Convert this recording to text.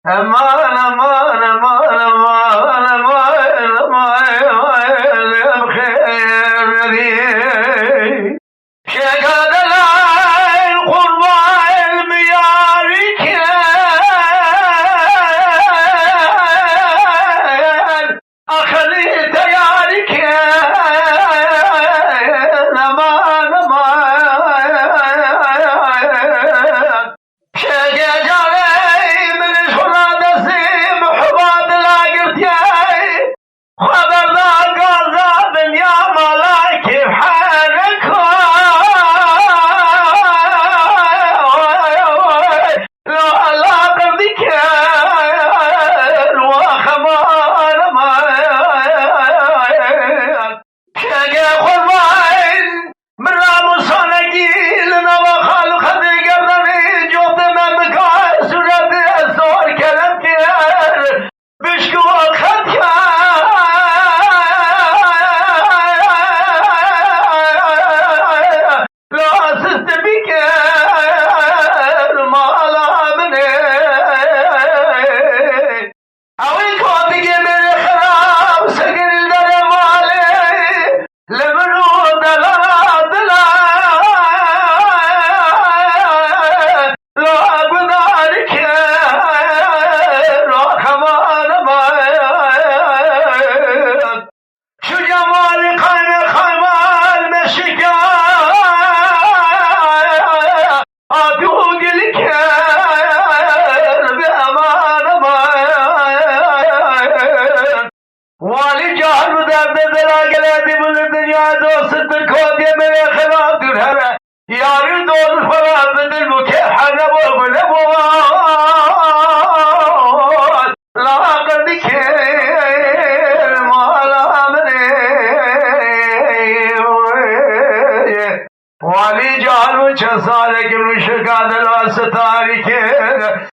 Aman aman aman aman aman aman bخير شقد القربى الميارك أخلي تيارك aman aman خبردار قال يا ملاك بحالك لو لا قصدك وخمان ما شقا خربان من راموسانا جيلنا وخالو خدر قرني جوط من بكار سرد الزور كلمتير بشكو خدك वाली जहर दर्द जरा गले दिल दुनिया दोस्त खो दिए मेरे खिलाफ दुल्हन यार दोस्त फराब दिल मुखे हरब बोले वो ला कर दिखे माला मने वाली जहर 6 साल के मुश्किल का दिल वास्ता तारीख